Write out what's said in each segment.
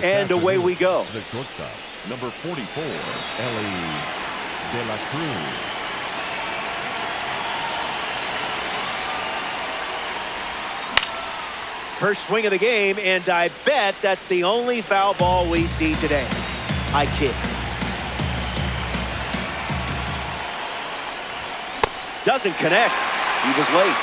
And away we go. The shortstop, number 44, Ellie De La Cruz. First swing of the game, and I bet that's the only foul ball we see today. I kid. Doesn't connect. He was late.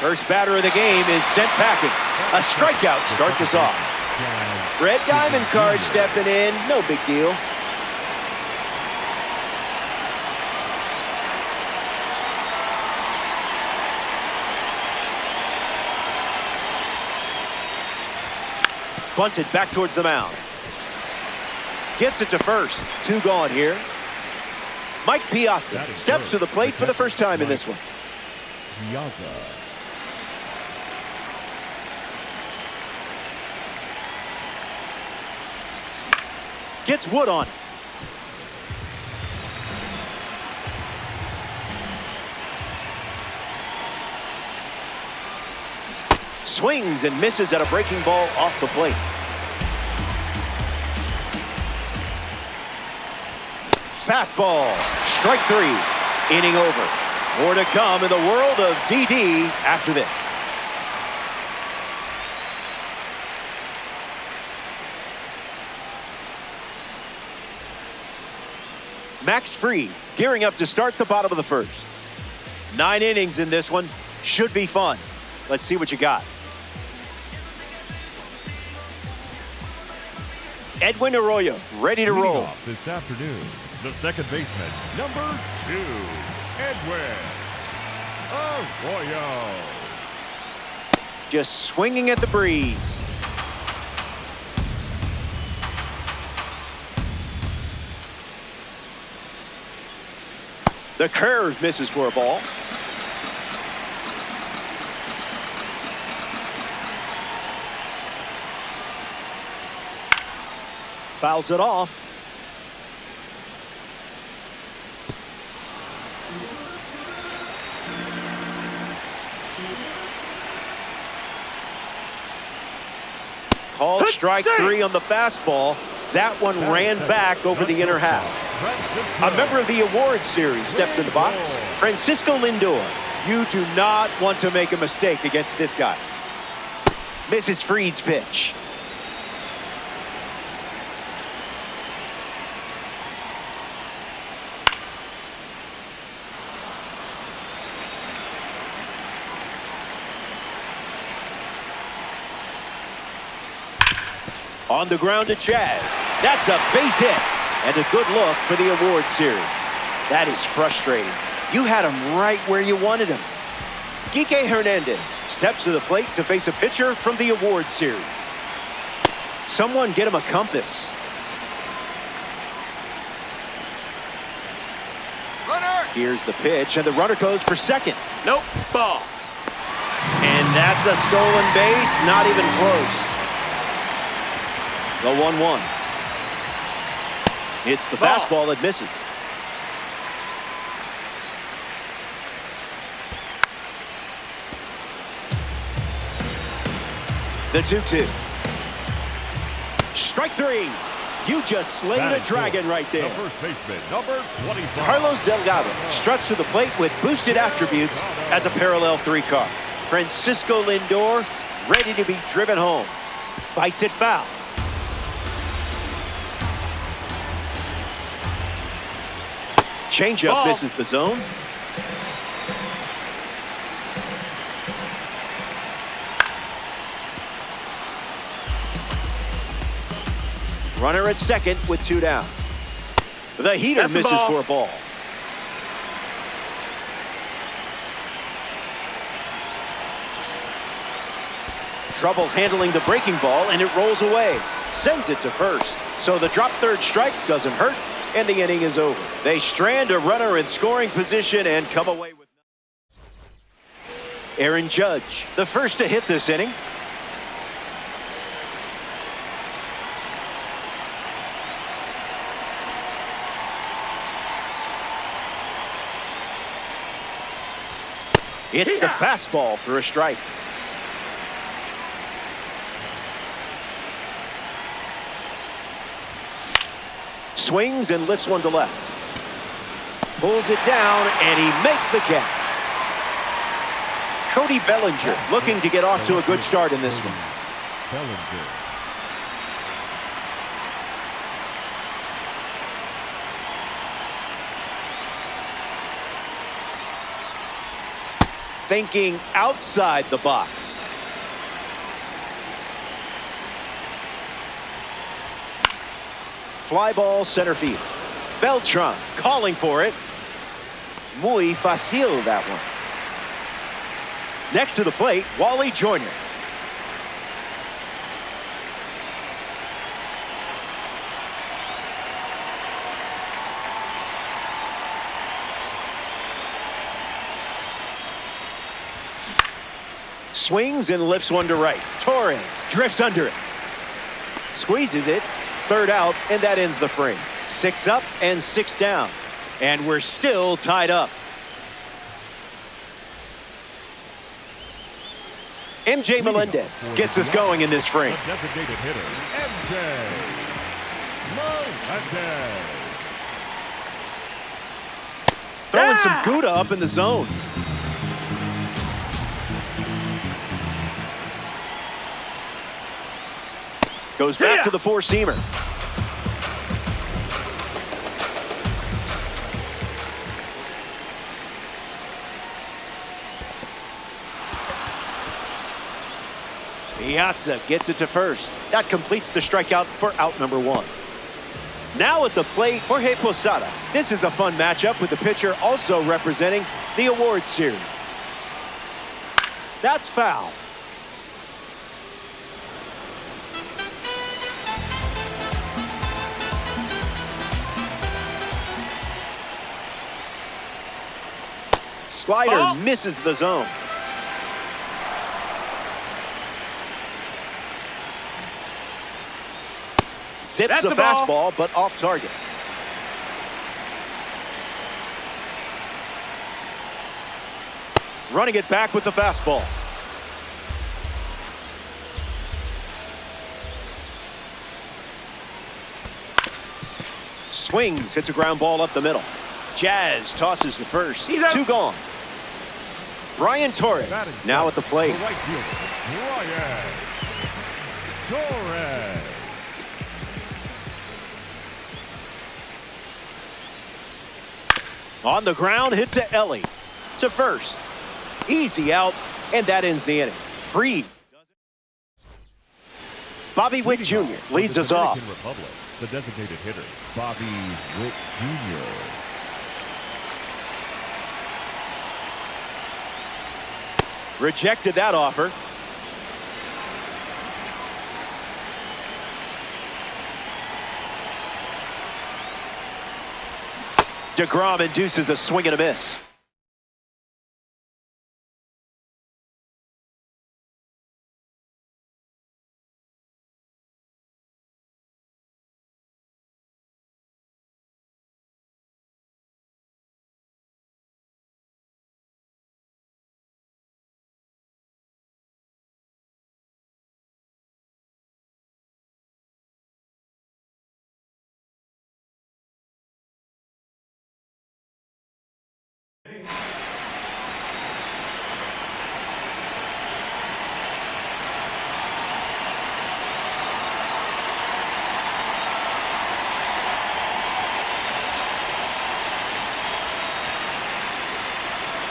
First batter of the game is sent packing. A strikeout starts us off. Red Diamond card stepping in. No big deal. Bunted back towards the mound. Gets it to first. 2 gone here. Mike Piazza steps to the plate for the first time in this one. Piazza. Gets Wood on it. Swings and misses at a breaking ball off the plate. Fastball. Strike 3. Inning over. More to come in the world of DD after this. Max Fried gearing up to start the bottom of the first. 9 innings in this one. Should be fun. Let's see what you got. Edwin Arroyo ready to roll. Off this afternoon, the second baseman, number 2, Edwin Arroyo. Just swinging at the breeze. The curve misses for a ball. Fouls it off. Called strike 3 on the fastball. That one ran back over the inner half. A member of the awards series steps in the box. Francisco Lindor. You do not want to make a mistake against this guy. Misses Fried's pitch. On the ground to Chaz. That's a base hit. And a good look for the awards series. That is frustrating. You had him right where you wanted him. Kike Hernandez steps to the plate to face a pitcher from the awards series. Someone get him a compass. Runner! Here's the pitch, and the runner goes for second. Nope, ball. And that's a stolen base, not even close. The 1-1. It's the fastball that misses. The 2-2. Strike 3. You just slayed a dragon right there. The first baseman, number 25. Carlos Delgado struts to the plate with boosted attributes as a parallel 3 car. Francisco Lindor ready to be driven home. Fights it foul. Changeup misses the zone. Runner at second with 2 down. The heater misses for a ball. Trouble handling the breaking ball, and it rolls away. Sends it to first. So the drop third strike doesn't hurt, and the inning is over. They strand a runner in scoring position and come away with Aaron Judge, the first to hit this inning. It's the fastball for a strike. Swings and lifts one to left. Pulls it down, and he makes the catch. Cody Bellinger looking to get off to a good start in this one. Bellinger. Thinking outside the box. Fly ball center field. Beltran calling for it. Muy fácil, that one. Next to the plate, Wally Joyner. Swings and lifts one to right. Torres drifts under it. Squeezes it. Third out, and that ends the frame. 6 up and 6 down. And we're still tied up. MJ Melendez gets us going in this frame. The designated hitter, MJ Melendez. Throwing some Gouda up in the zone. Goes back to the four-seamer. Piazza gets it to first. That completes the strikeout for out number 1. Now at the plate, Jorge Posada. This is a fun matchup with the pitcher also representing the award series. That's foul. Slider misses the zone. Zips a fastball, but off target. Running it back with the fastball. Swings, hits a ground ball up the middle. Jazz tosses to first. 2 gone. Brian Torres now at the plate. The right fielder, Brian Torres. On the ground, hit to Ellie. To first. Easy out, and that ends the inning. Free. Bobby Witt Jr. leads us off. Republic, the designated hitter, Bobby Witt Jr. Rejected that offer. DeGrom induces a swing and a miss.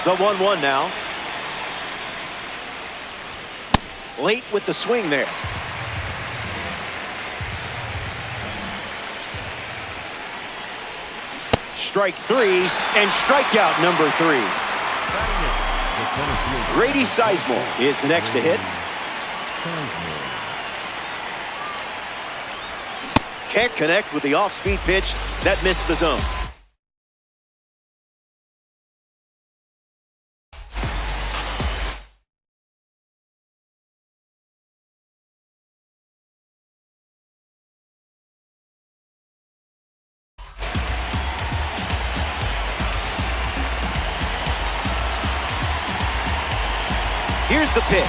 The 1-1 now. Late with the swing there. Strike 3 and strikeout number 3. Grady Sizemore is the next to hit. Can't connect with the off-speed pitch that missed the zone. Here's the pitch.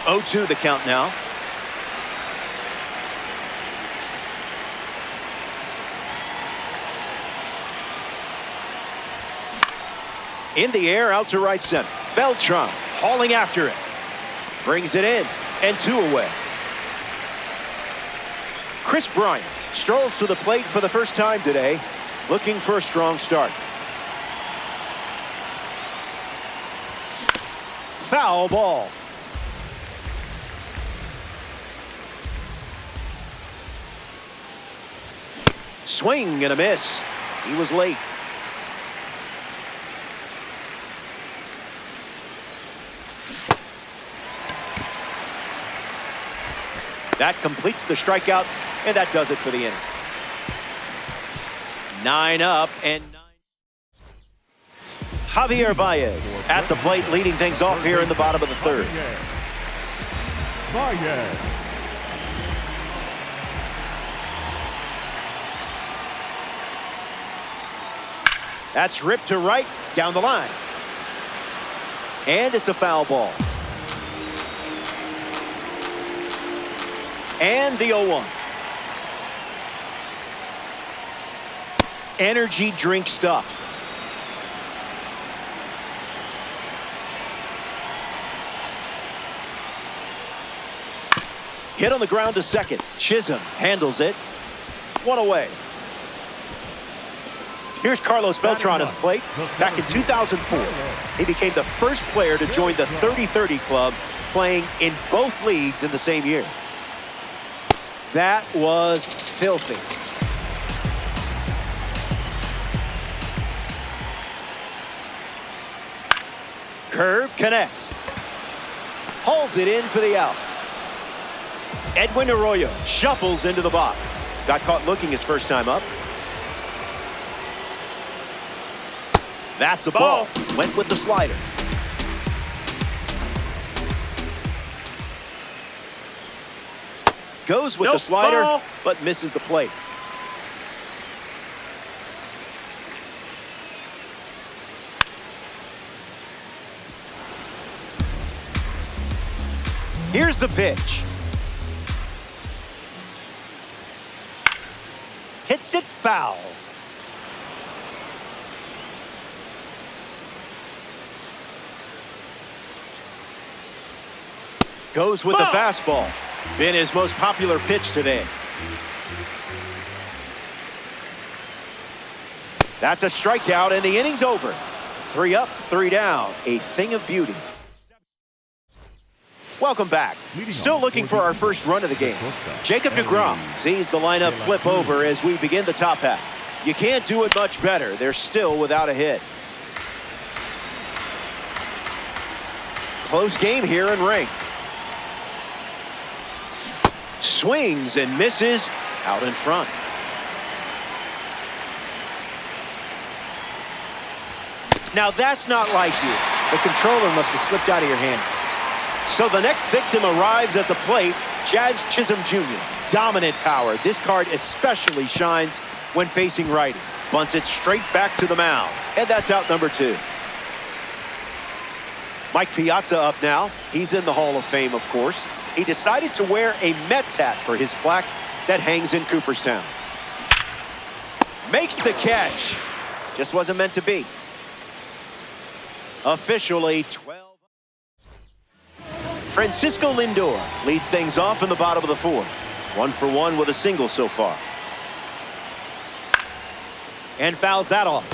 0-2 the count now. In the air, out to right center. Beltran hauling after it. Brings it in, and 2 away. Chris Bryant strolls to the plate for the first time today, looking for a strong start. Foul ball. Swing and a miss. He was late. That completes the strikeout, and that does it for the inning. 9 up and 9. Javier Baez at the plate, leading things off here in the bottom of the third. Baez. That's ripped to right, down the line. And it's a foul ball. And the 0-1. Energy drink stuff. Hit on the ground to second. Chisholm handles it. 1 away. Here's Carlos Beltran at the plate. Back in 2004, he became the first player to join the 30-30 club, playing in both leagues in the same year. That was filthy. Curve connects. Hauls it in for the out. Edwin Arroyo shuffles into the box. Got caught looking his first time up. That's a ball. Went with the slider. Goes with the slider, but misses the plate. Here's the pitch. Hits it foul. Goes with the fastball. Been his most popular pitch today. That's a strikeout, and the inning's over. 3 up, 3 down. A thing of beauty. Welcome back. Still looking for our first run of the game. Jacob deGrom sees the lineup flip over as we begin the top half. You can't do it much better. They're still without a hit. Close game here and ranked. Swings and misses out in front. Now that's not like you. The controller must have slipped out of your hand. So the next victim arrives at the plate, Jazz Chisholm Jr. Dominant power. This card especially shines when facing righty. Bunts it straight back to the mound. And that's out number 2. Mike Piazza up now. He's in the Hall of Fame, of course. He decided to wear a Mets hat for his plaque that hangs in Cooperstown. Makes the catch. Just wasn't meant to be. Officially 12. Francisco Lindor leads things off in the bottom of the 4th. 1 for 1 with a single so far. And fouls that off.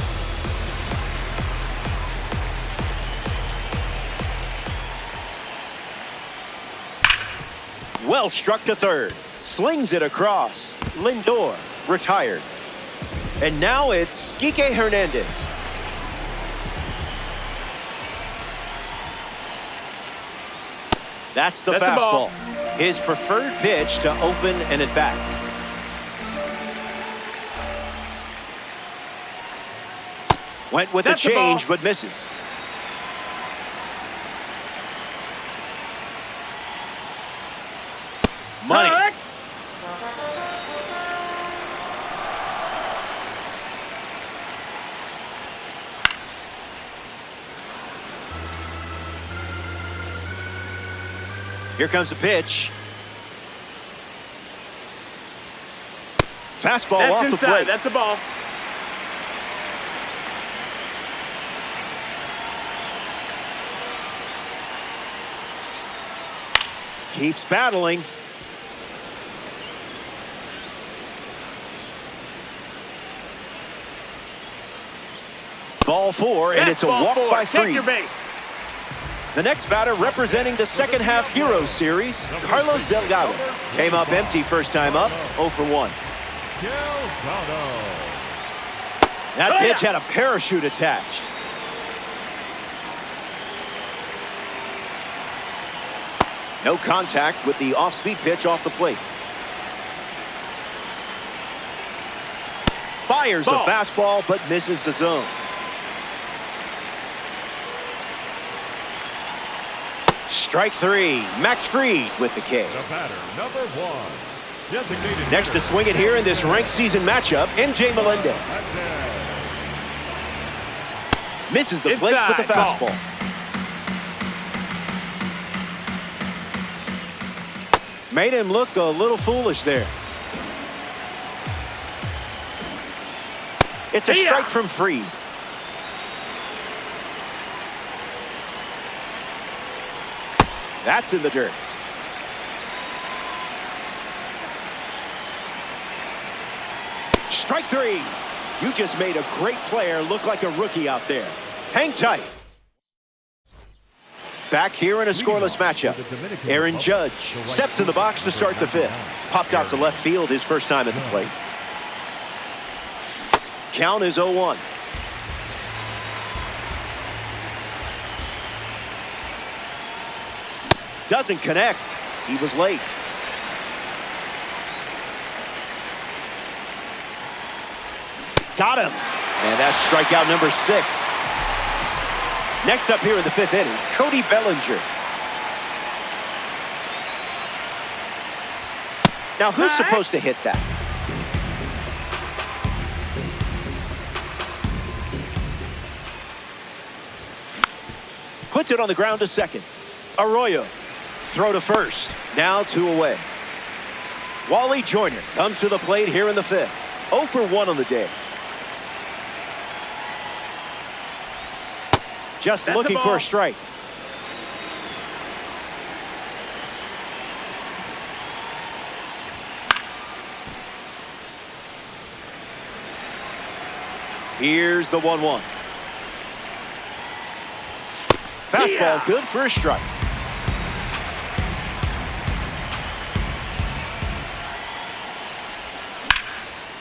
Well struck to third. Slings it across. Lindor retired. And now it's Kike Hernandez. That's the fastball. His preferred pitch to open an at-bat. Went with the change, but misses. Money. Here comes a pitch. Fastball That's off the inside. plate. That's a ball. Keeps battling. Ball 4, and That's it's a ball walk 4. by Take Fried. your base. The next batter representing the second half Heroes Series, Carlos Delgado. Came up empty first time up, 0 for 1. Delgado. That pitch had a parachute attached. No contact with the off-speed pitch off the plate. Fires Ball. a fastball, but misses the zone. Strike 3, Max Fried with the K. The batter, number 1. Designated Next to swing it here in this ranked season matchup, MJ Melendez. Misses the plate with the Inside, ball. fastball. Made him look a little foolish there. It's a See ya. strike from Fried. That's in the dirt. Strike 3. You just made a great player look like a rookie out there. Hang tight. Back here in a scoreless matchup. Aaron Judge steps in the box to start the 5th. Popped out to left field his first time at the plate. Count is 0-1. Doesn't connect. He was late. Got him. And that's strikeout number 6. Next up here in the 5th inning, Cody Bellinger. Now, who's supposed to hit that? Puts it on the ground to second. Arroyo. Throw to first. Now 2 away. Wally Joyner comes to the plate here in the 5th. 0 for 1 on the day. Just That's looking a for ball. a strike. Here's the 1-1. Fastball Yeah. good for a strike.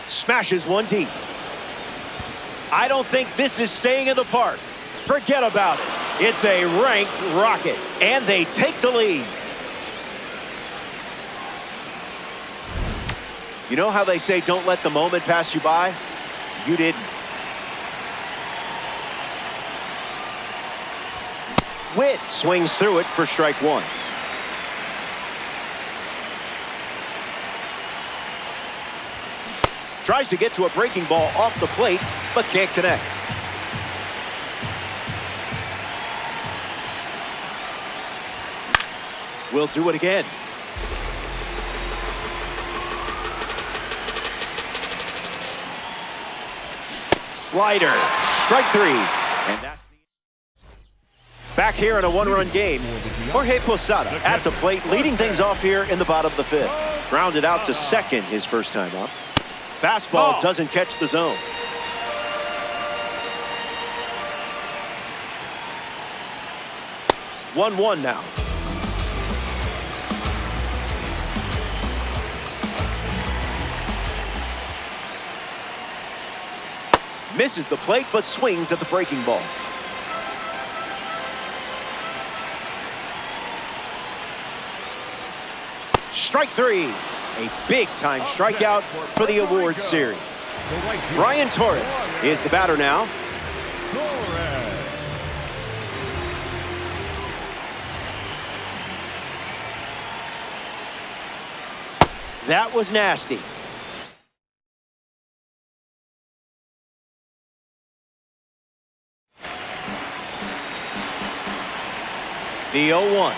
Smashes one deep. I don't think this is staying in the park. Forget about it. It's a ranked rocket, and they take the lead. You know how they say don't let the moment pass you by? You didn't. Witt swings through it for strike 1. Tries to get to a breaking ball off the plate, but can't connect. We'll do it again. Slider, strike 3. And that's back here in a 1-run game. Jorge Posada at the plate, leading things off here in the bottom of the 5th. Grounded out to second his first time up. Fastball doesn't catch the zone. One now. Misses the plate, but swings at the breaking ball. Strike 3. A big-time strikeout for the award series. Brian Torres is the batter now. That was nasty. The 0-1.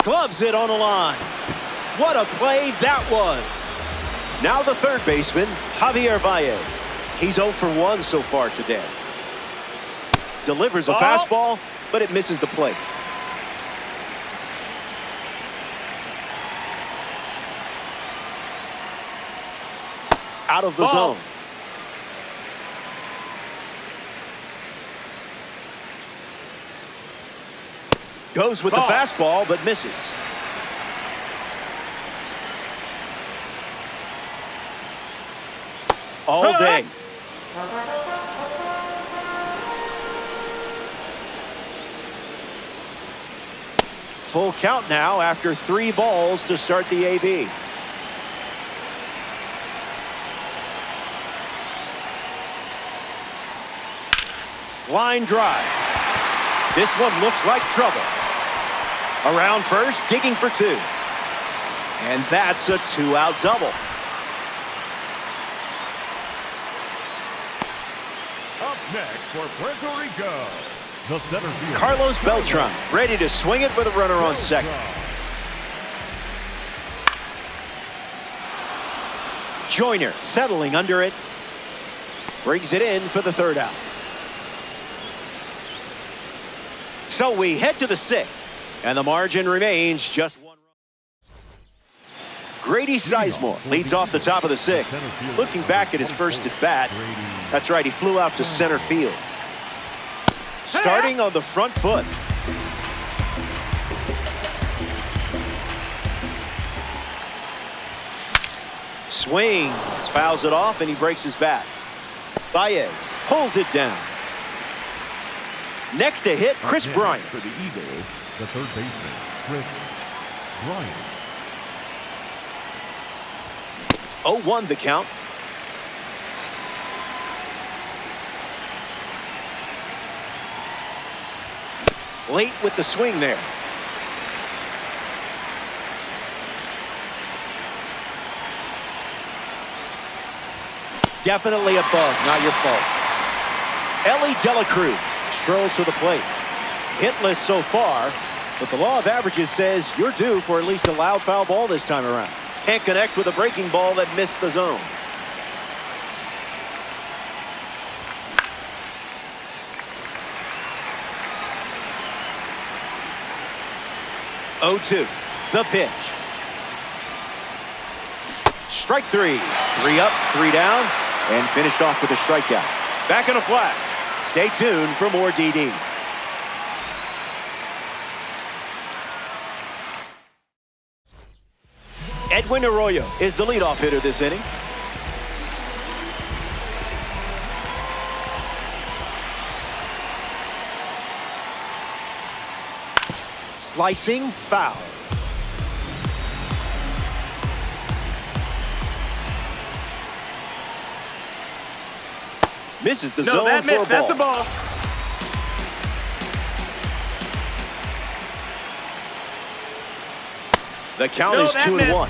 Gloves it on the line. What a play that was. Now the third baseman, Javier Baez. He's 0 for 1 so far today. Delivers a fastball, but it misses the plate. Out of the zone. Goes with the fastball, but misses. All day. Full count now after 3 balls to start the AB. Line drive. This one looks like trouble. Around first, digging for 2. And that's a 2-out double. Up next for Puerto Rico, the center fielder, Carlos Beltran, ready to swing it with a runner on second. Joyner settling under it. Brings it in for the 3rd out. So we head to the 6th, and the margin remains just 1 run. Grady Sizemore leads off the top of the 6th. Looking back at his first at bat, that's right, he flew out to center field. Starting on the front foot. Swings, fouls it off, and he breaks his bat. Baez pulls it down. Next to hit, Chris Bryant. For the Eagles, the third baseman, Chris Bryant. 0-1 the count. Late with the swing there. Definitely above, not your fault. Elly De La Cruz strolls to the plate. Hitless so far, but the law of averages says you're due for at least a loud foul ball this time around. Can't connect with a breaking ball that missed the zone. Oh-2, the pitch. Strike 3. 3 up, 3 down, and finished off with a strikeout. Back in a flat. Stay tuned for more DD. Edwin Arroyo is the leadoff hitter this inning. Slicing foul. Misses the zone that for a missed. That's a ball. The count is 2-1.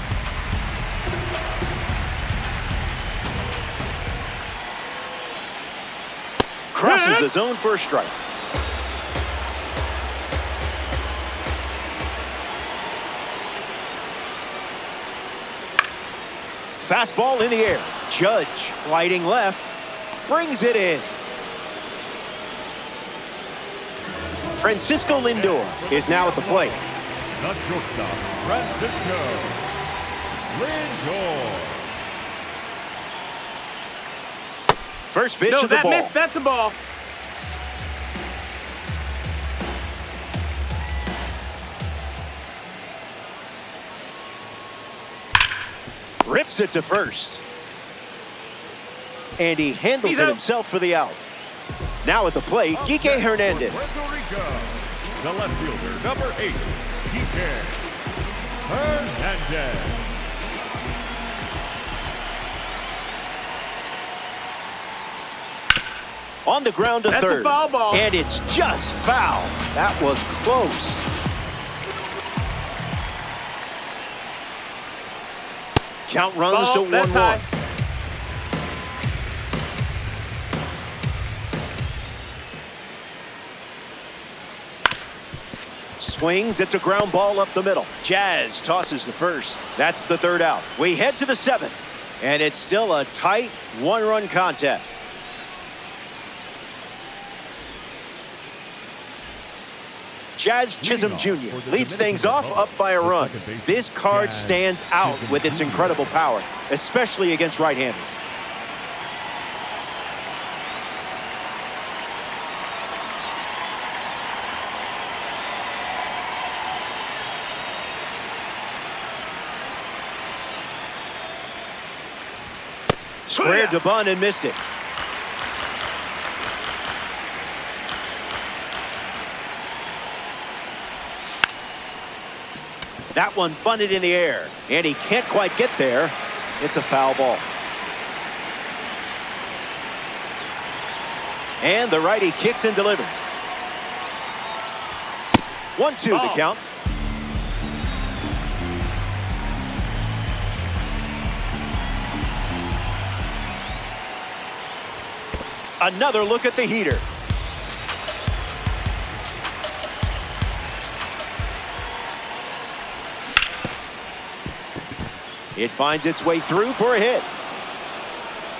Crosses the zone for a strike. Fastball in the air. Judge gliding left. Brings it in. Francisco Lindor is now at the plate. The shortstop, Francisco Lindor. First pitch of the ball. Missed. That's a ball. Rips it to first. And he handles it himself for the out. Now at the plate, Kike Hernandez. Puerto Rico, the left fielder, number 8, Kike Hernandez. On the ground to That's third. a foul ball. And it's just foul. That was close. Count runs to 1-1. Swings, it's a ground ball up the middle. Jazz tosses the first. That's the third out. We head to the seventh, and it's still a tight one-run contest. Jazz Chisholm Jr. leads things off up by a run. This card stands out with its incredible power, especially against right-handers. Squared to bunt and missed it. That one bunted in the air, and he can't quite get there. It's a foul ball. And the righty kicks and delivers. 1-2 the count. Another look at the heater. It finds its way through for a hit.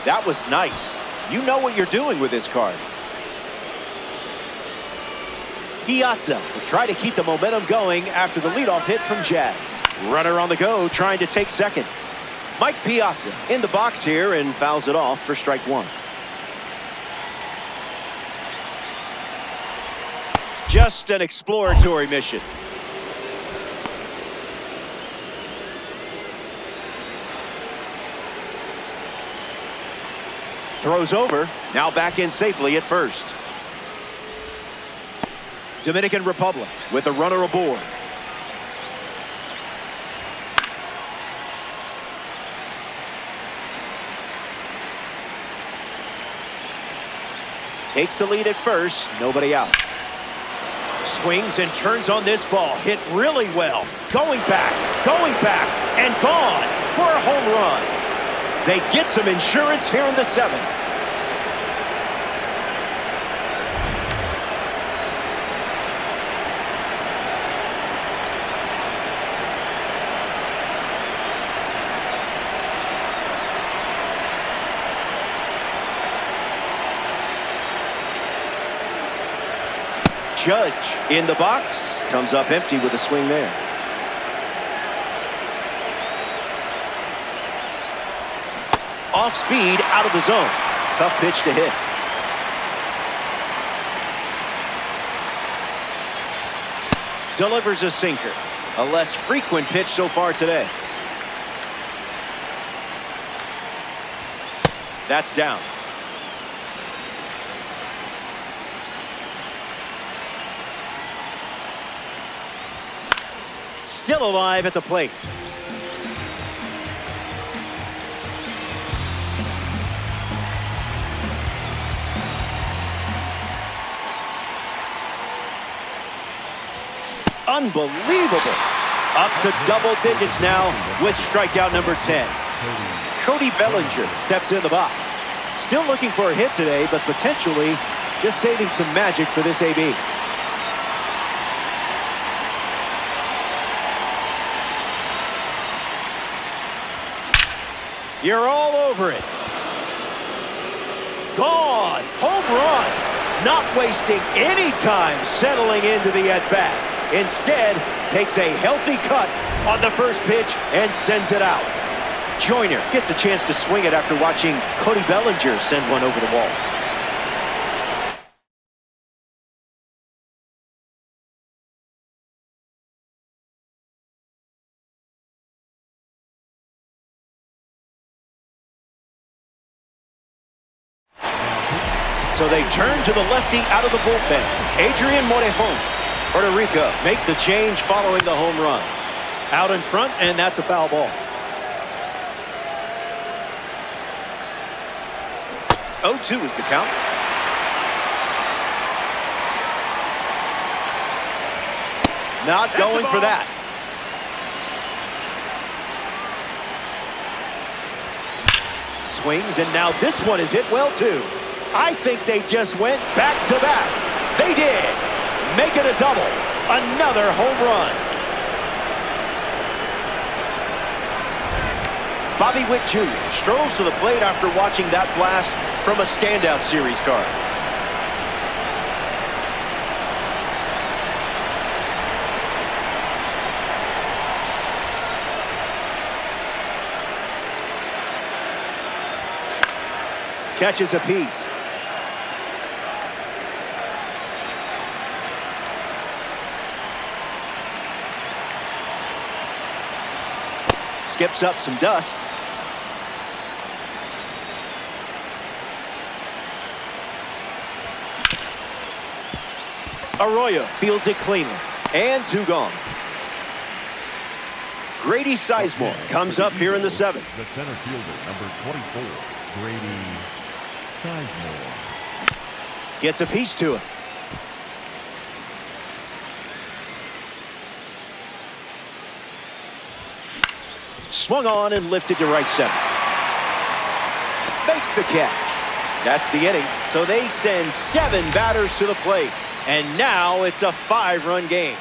That was nice. You know what you're doing with this card. Piazza will try to keep the momentum going after the leadoff hit from Jazz. Runner on the go, trying to take second. Mike Piazza in the box here and fouls it off for strike one. Just an exploratory mission. Throws over, now back in safely at first. Dominican Republic with a runner aboard. Takes the lead at first, nobody out. Swings and turns on this ball, hit really well. Going back, and gone for a home run. They get some insurance here in the seventh. Judge in the box, comes up empty with a swing there. Off speed, out of the zone. Tough pitch to hit. Delivers a sinker. A less frequent pitch so far today. That's down. Still alive at the plate. Unbelievable. Up to double digits now with strikeout number 10. Cody Bellinger steps in the box. Still looking for a hit today, but potentially just saving some magic for this AB. You're all over it. Gone. Home run. Not wasting any time settling into the at-bat. Instead, takes a healthy cut on the first pitch and sends it out. Joyner gets a chance to swing it after watching Cody Bellinger send one over the wall. So they turn to the lefty out of the bullpen, Adrian Morejon. Puerto Rico make the change following the home run. Out in front, and that's a foul ball. 0-2 is the count. Not going for that. Swings, and now this one is hit well, too. I think they just went back-to-back. They did. Make it a double. Another home run. Bobby Witt Jr. strolls to the plate after watching that blast from a standout series card. Catches a piece. Skips up some dust. Arroyo fields it cleanly. And 2 gone. Grady Sizemore comes up here in the 7th. The center fielder, number 24, Grady Sizemore. Gets a piece to it. Swung on and lifted to right center. Makes the catch. That's the inning. So they send 7 batters to the plate. And now it's a 5-run game.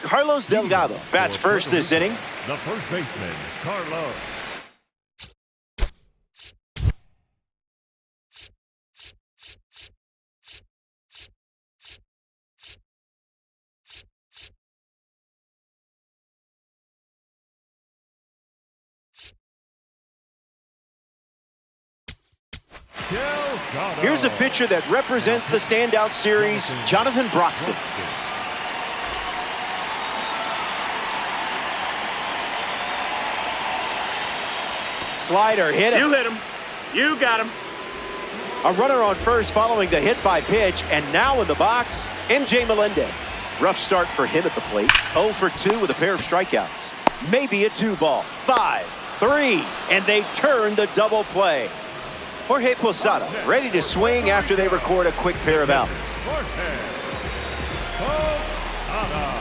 Carlos Delgado bats first this inning. The first baseman, Carlos. Delgado. Here's a pitcher that represents the standout series, Jonathan Broxton. Slider hit him. You hit him. You got him. A runner on first following the hit by pitch, and now in the box, MJ Melendez. Rough start for him at the plate. 0 for 2 with a pair of strikeouts. Maybe a 2-ball. 5, 3, and they turn the double play. Jorge Posada ready to swing after they record a quick pair of outs. Jorge Posada.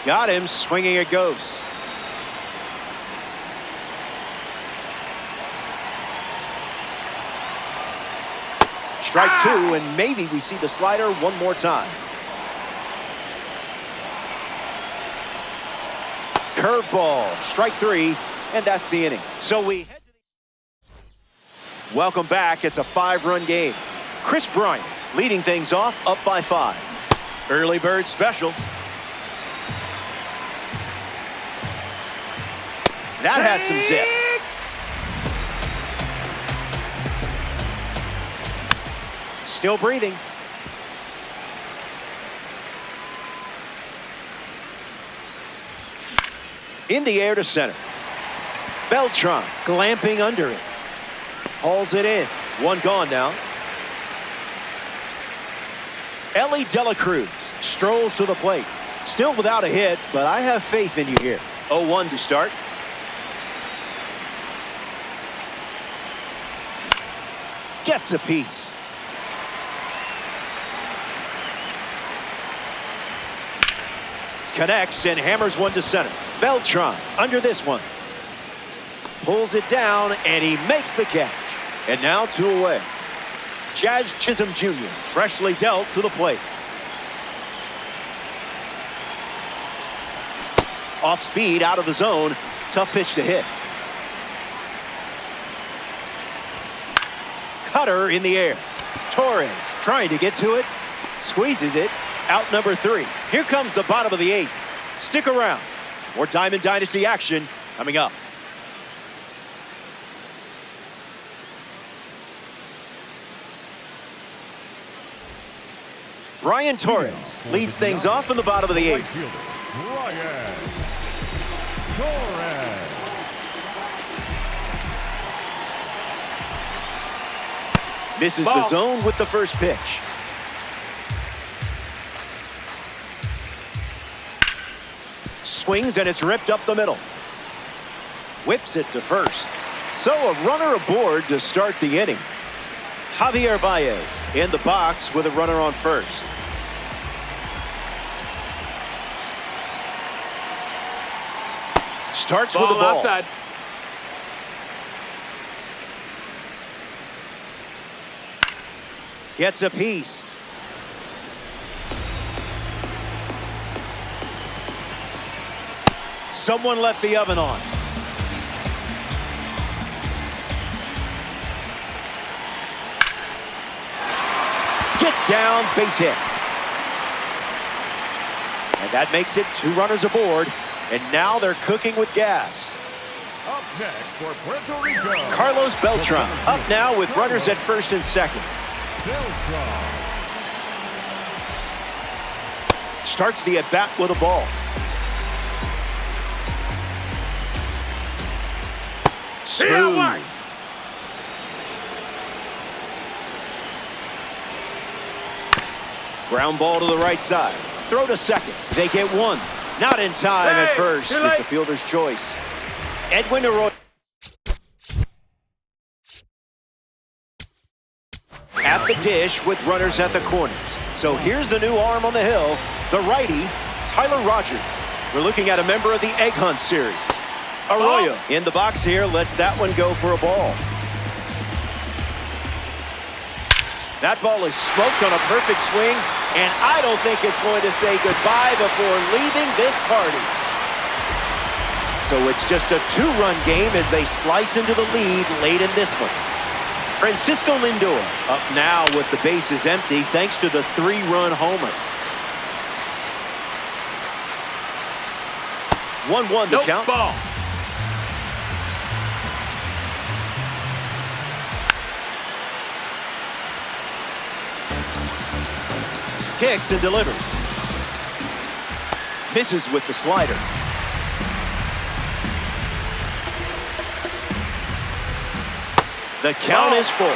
Got him, swinging it goes. Strike 2, and maybe we see the slider one more time. Curveball, strike 3, and that's the inning. So we head to the... Welcome back. It's a 5-run game. Chris Bryant leading things off, up by 5. Early bird special. That had some zip. Still breathing. In the air to center. Beltran glamping under it. Hauls it in. 1 gone now. Ellie Dela Cruz strolls to the plate. Still without a hit, but I have faith in you here. 0-1 to start. Gets a piece. Connects and hammers one to center. Beltran under this one. Pulls it down and he makes the catch. And now 2 away. Jazz Chisholm Jr. freshly dealt to the plate. Off speed, out of the zone. Tough pitch to hit. Cutter in the air. Torres trying to get to it. Squeezes it. Out number 3. Here comes the bottom of the 8th. Stick around. More Diamond Dynasty action coming up. Brian Torres leads things off in the bottom of the 8th. Brian Torres. Misses the zone with the first pitch. Swings and it's ripped up the middle. Whips it to first. So a runner aboard to start the inning. Javier Baez In the box with a runner on first. Starts with the ball. Outside. Gets a piece. Someone left the oven on. Gets down, base hit. And that makes it 2 runners aboard. And now they're cooking with gas. Up next for Puerto Rico, Carlos Beltran up now with runners at first and second. Beltran. Starts the at-bat with a ball. Smooth. Ground ball to the right side. Throw to second. They get 1. Not in time at first. It's the fielder's choice. Edwin Arroyo. At the dish with runners at the corners. So here's the new arm on the hill, the righty, Tyler Rogers. We're looking at a member of the Egg Hunt series. Arroyo in the box here, lets that one go for a ball. That ball is smoked on a perfect swing, and I don't think it's going to say goodbye before leaving this party. So it's just a 2-run game as they slice into the lead late in this one. Francisco Lindor up now with the bases empty thanks to the 3-run homer. 1-1 to count. Ball. Kicks and delivers. Misses with the slider. The count is full.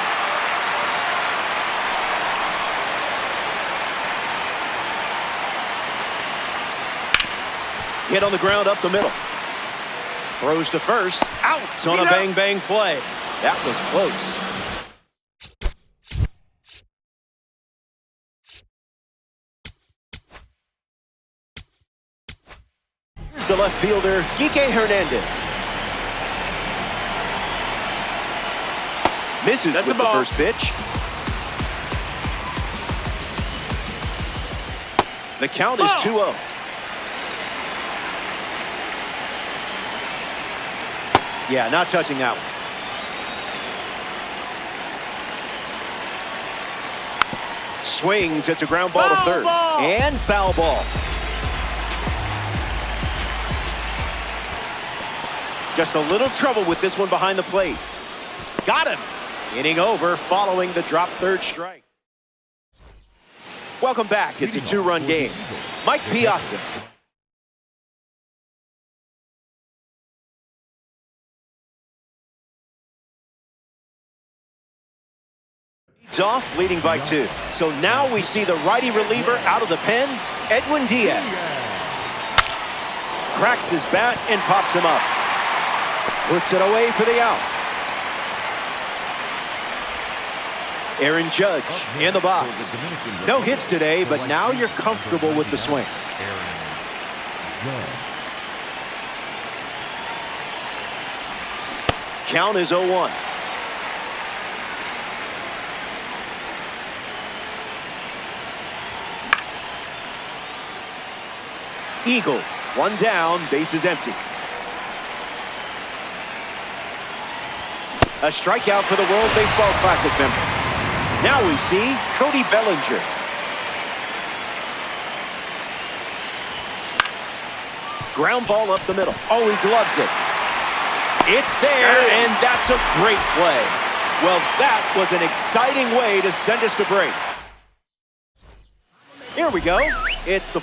Hit on the ground up the middle. Throws to first. Out on a bang-bang play. That was close. Here's the left fielder, Kike Hernandez. Misses with the first pitch. The count is 2-0. Yeah, not touching that one. Swings, it's a ground ball to third. And foul ball. Just a little trouble with this one behind the plate. Got him. Inning over following the drop third strike. Welcome back. It's a 2-run game. Mike Piazza. It's off, leading by 2. So now we see the righty reliever out of the pen, Edwin Diaz. Cracks his bat and pops him up. Puts it away for the out. Aaron Judge in the box. No hits today, but now you're comfortable with the swing. Count is 0-1. Eagles, 1 down, base is empty. A strikeout for the World Baseball Classic member. Now we see Cody Bellinger. Ground ball up the middle. Oh, he gloves it. It's there, and that's a great play. Well, that was an exciting way to send us to break. Here we go. It's the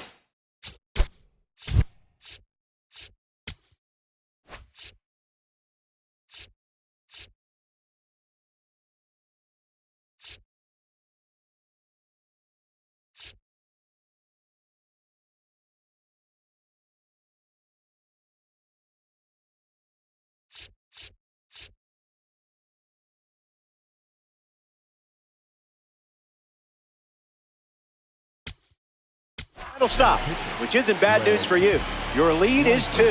Final stop, which isn't bad news for you. Your lead is 2.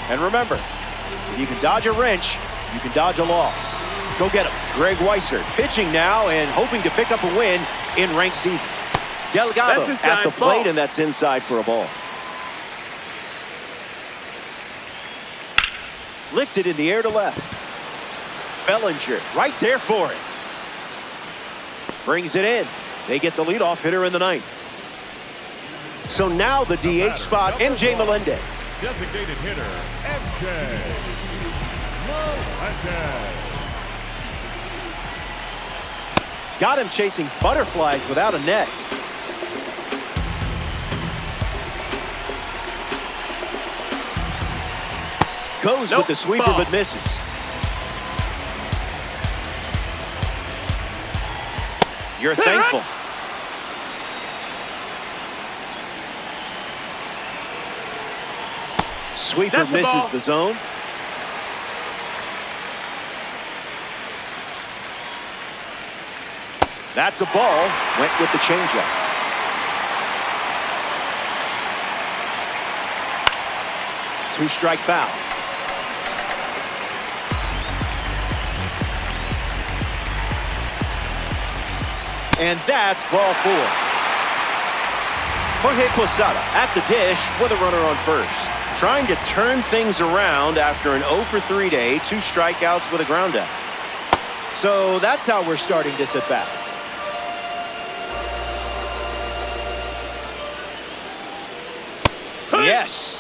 And remember, if you can dodge a wrench, you can dodge a loss. Go get him. Greg Weissert pitching now and hoping to pick up a win in ranked season. Delgado at the plate, and that's inside for a ball. Lifted in the air to left. Bellinger right there for it. Brings it in. They get the leadoff hitter in the ninth. So now the DH spot, MJ Melendez. Designated hitter, MJ Melendez. Got him chasing butterflies without a net. Goes with the sweeper but misses. You're thankful. Sweeper misses the zone. That's a ball. Went with the changeup. Two-strike foul. And that's ball 4. Jorge Posada at the dish with a runner on first. Trying to turn things around after an 0 for 3 day, 2 strikeouts with a ground out. So that's how we're starting this at bat. Yes.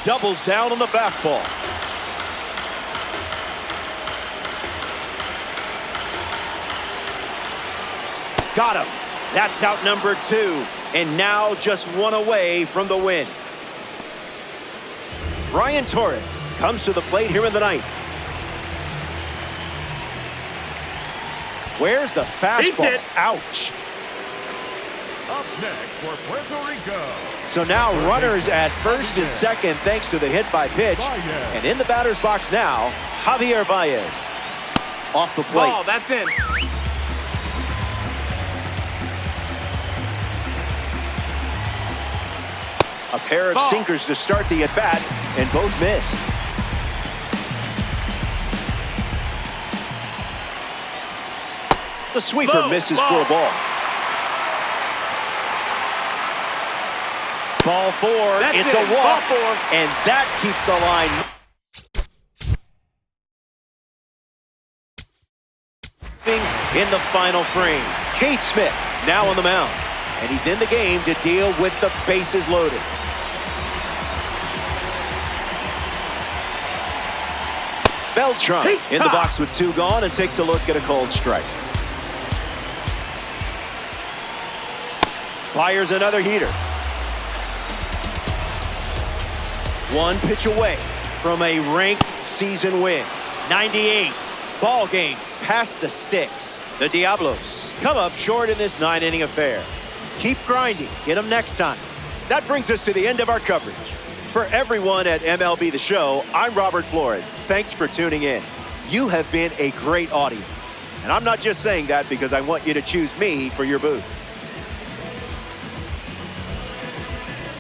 Doubles down on the fastball. Got him. That's out number 2. And now just 1 away from the win. Ryan Torres comes to the plate here in the ninth. Where's the fastball? Ouch. Up next for Puerto Rico. So now runners at first and second thanks to the hit by pitch. And in the batter's box now, Javier Baez. Off the plate. Ball, that's in. A pair of sinkers to start the at-bat, and both missed. The sweeper misses for a ball. Ball 4, it's a walk, and that keeps the line in the final frame. Cade Smith now on the mound, and he's in the game to deal with the bases loaded. Beltran in the box with 2 gone and takes a look at a cold strike. Fires another heater. 1 pitch away from a ranked season win. 98. Ball game past the sticks. The Diablos come up short in this 9-inning affair. Keep grinding. Get them next time. That brings us to the end of our coverage. For everyone at MLB The Show, I'm Robert Flores. Thanks for tuning in. You have been a great audience. And I'm not just saying that because I want you to choose me for your booth.